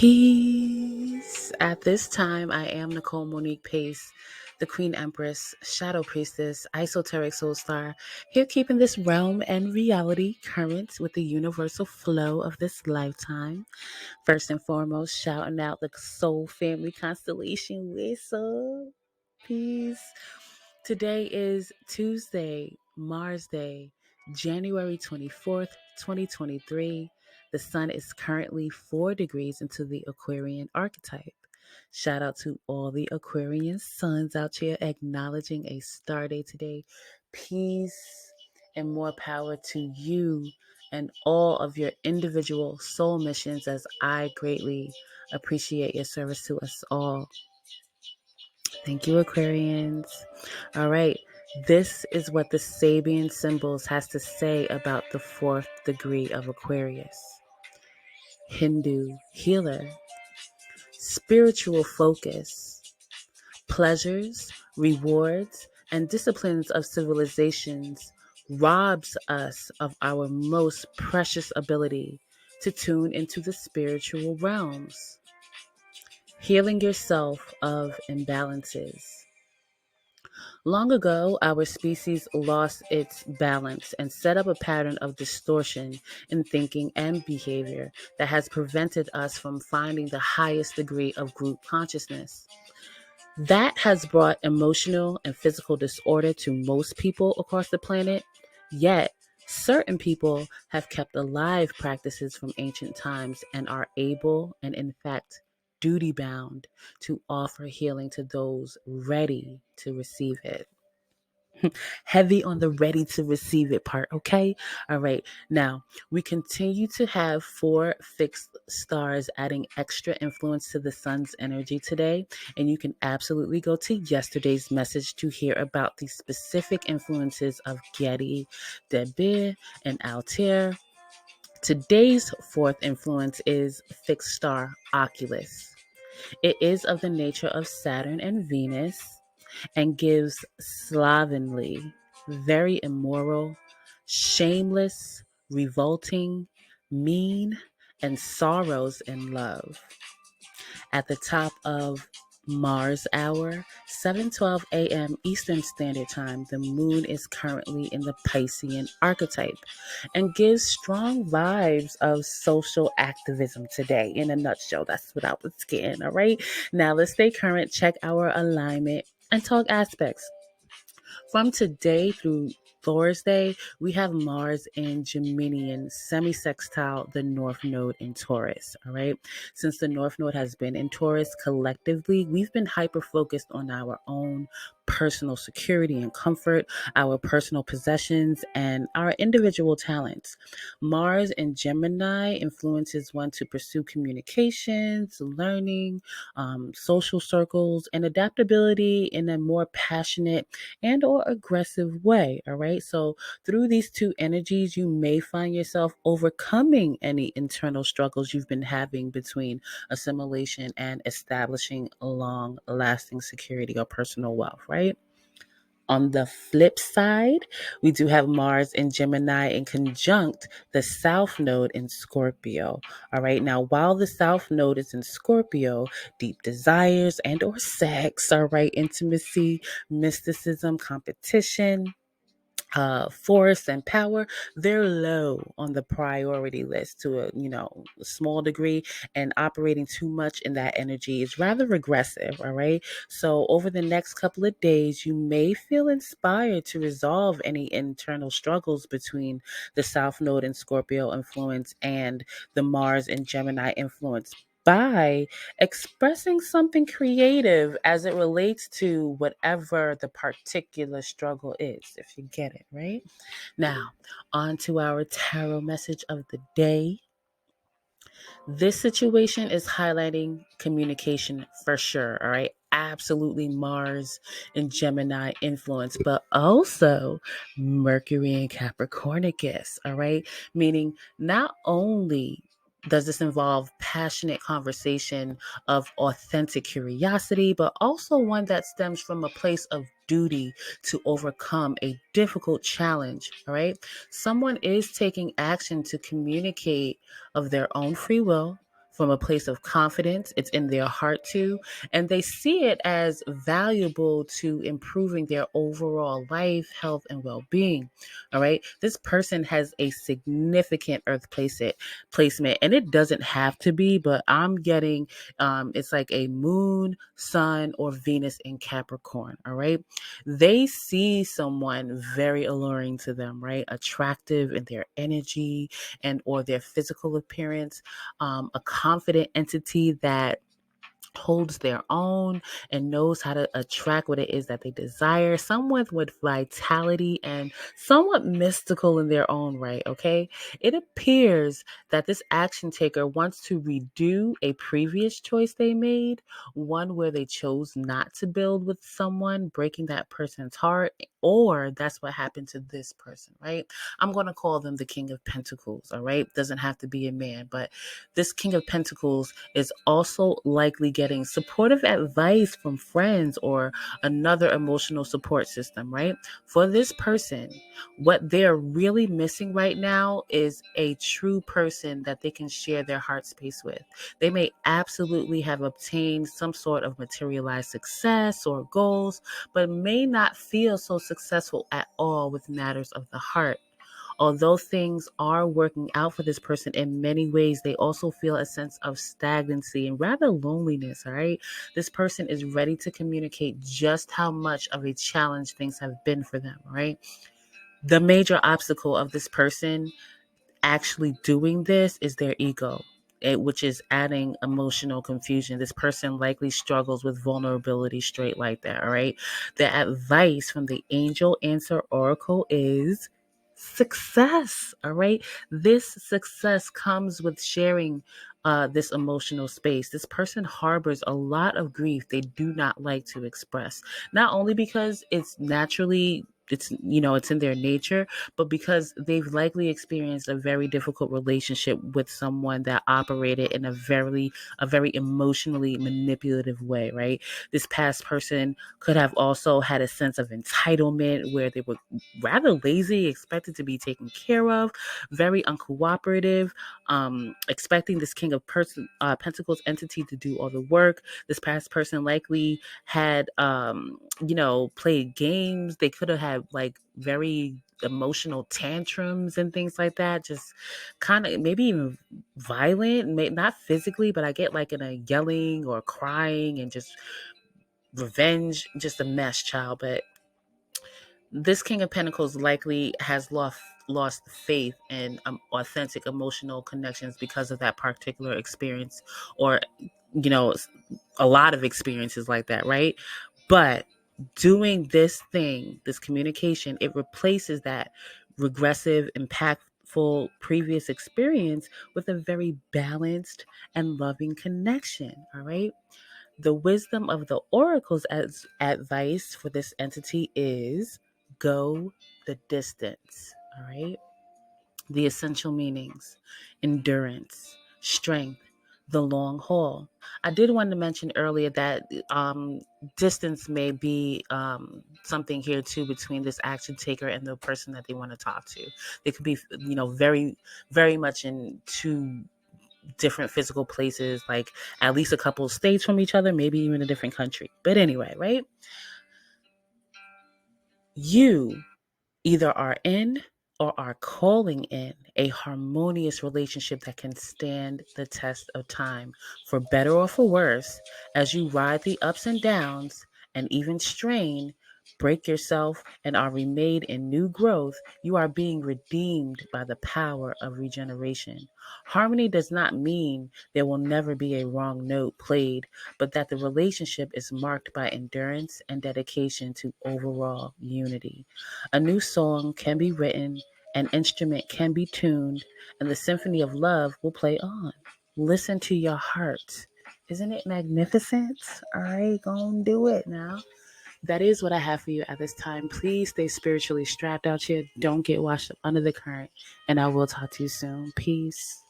Peace. At this time, I am Nicole Monique Pace, the Queen Empress, Shadow Priestess, Esoteric Soul Star, here keeping this realm and reality current with the universal flow of this lifetime. First and foremost, shouting out the Soul Family Constellation. What's up? Peace. Today is Tuesday, Mars Day, January 24th, 2023. The sun is currently 4 degrees into the Aquarian archetype. Shout out to all the Aquarian suns out here acknowledging a star day today. Peace and more power to you and all of your individual soul missions, as I greatly appreciate your service to us all. Thank you, Aquarians. All right. This is what the Sabian Symbols has to say about the 4th degree of Aquarius. Hindu healer, spiritual focus, pleasures, rewards, and disciplines of civilizations robs us of our most precious ability to tune into the spiritual realms. Healing yourself of imbalances. Long ago, our species lost its balance and set up a pattern of distortion in thinking and behavior that has prevented us from finding the highest degree of group consciousness. That has brought emotional and physical disorder to most people across the planet, yet certain people have kept alive practices from ancient times and are able and, in fact, duty bound to offer healing to those ready to receive it. Heavy on the ready to receive it part, okay? All right. Now, we continue to have 4 fixed stars adding extra influence to the sun's energy today. And you can absolutely go to yesterday's message to hear about the specific influences of Giedi, Dabih, and Altair. Today's 4th influence is fixed star Oculus. It is of the nature of Saturn and Venus and gives slovenly, very immoral, shameless, revolting, mean, and sorrows in love. At the top of Mars hour, 7:12 a.m. Eastern Standard Time, the moon is currently in the Piscean archetype and gives strong vibes of social activism today. In a nutshell, that's what I was getting, all right? Now let's stay current, check our alignment, and talk aspects. From today through Thursday, we have Mars in Gemini and semisextile the North Node in Taurus. All right. Since the North Node has been in Taurus, collectively, we've been hyper focused on our own personal security and comfort, our personal possessions, and our individual talents. Mars in Gemini influences one to pursue communications, learning, social circles, and adaptability in a more passionate and or aggressive way. All right. So through these 2 energies, you may find yourself overcoming any internal struggles you've been having between assimilation and establishing long lasting security or personal wealth, right? On the flip side, we do have Mars in Gemini in conjunct the South Node in Scorpio. All right. Now, while the South Node is in Scorpio, deep desires and or sex, all right, intimacy, mysticism, competition, force and power, they're low on the priority list to a small degree, and operating too much in that energy is rather regressive. All right. So over the next couple of days, you may feel inspired to resolve any internal struggles between the South Node and Scorpio influence and the Mars and Gemini influence by expressing something creative as it relates to whatever the particular struggle is, if you get it, right? Now, on to our tarot message of the day. This situation is highlighting communication for sure, all right? Absolutely Mars and Gemini influence, but also Mercury and Capricornicus, all right? Meaning not only does this involve passionate conversation of authentic curiosity, but also one that stems from a place of duty to overcome a difficult challenge, all right? Someone is taking action to communicate of their own free will, from a place of confidence. It's in their heart too. And they see it as valuable to improving their overall life, health, and well being. All right. This person has a significant placement, and it doesn't have to be, but I'm getting it's like a moon, sun, or Venus in Capricorn. All right. They see someone very alluring to them, right? Attractive in their energy and or their physical appearance, a confident entity that holds their own and knows how to attract what it is that they desire. Someone with vitality and somewhat mystical in their own right, okay? It appears that this action taker wants to redo a previous choice they made, one where they chose not to build with someone, breaking that person's heart, or that's what happened to this person, right? I'm going to call them the King of Pentacles, all right? Doesn't have to be a man, but this King of Pentacles is also likely getting supportive advice from friends or another emotional support system, right? For this person, what they're really missing right now is a true person that they can share their heart space with. They may absolutely have obtained some sort of materialized success or goals, but may not feel so successful at all with matters of the heart. Although things are working out for this person in many ways, they also feel a sense of stagnancy and rather loneliness, all right? This person is ready to communicate just how much of a challenge things have been for them, all right? The major obstacle of this person actually doing this is their ego, which is adding emotional confusion. This person likely struggles with vulnerability straight like that, all right? The advice from the Angel Answer Oracle is success, all right? This success comes with sharing this emotional space. This person harbors a lot of grief they do not like to express, not only because it's in their nature, but because they've likely experienced a very difficult relationship with someone that operated in a very emotionally manipulative way, right? This past person could have also had a sense of entitlement where they were rather lazy, expected to be taken care of, very uncooperative, expecting this King of Pentacles entity to do all the work. This past person likely had played games. They could have had like very emotional tantrums and things like that, just kind of maybe even violent, not physically, but I get like in a yelling or crying and just revenge, just a mess, child. But this King of Pentacles likely has lost faith in authentic emotional connections because of that particular experience, or a lot of experiences like that, right? But doing this thing, this communication, it replaces that regressive, impactful previous experience with a very balanced and loving connection. All right. The wisdom of the oracle's as advice for this entity is go the distance. All right. The essential meanings: endurance, strength, the long haul. I did want to mention earlier that distance may be something here too between this action taker and the person that they want to talk to. They could be, very, very much in two different physical places, like at least a couple of states from each other, maybe even a different country. But anyway, right? You either are in or are calling in a harmonious relationship that can stand the test of time, for better or for worse, as you ride the ups and downs and even strain, break yourself, and are remade in new growth. You are being redeemed by the power of regeneration. Harmony does not mean there will never be a wrong note played, but that the relationship is marked by endurance and dedication to overall unity. A new song can be written, an instrument can be tuned, and the symphony of love will play on. Listen to your heart. Isn't it magnificent? All right, go and do it now. That is what I have for you at this time. Please stay spiritually strapped out here. Don't get washed up under the current. And I will talk to you soon. Peace.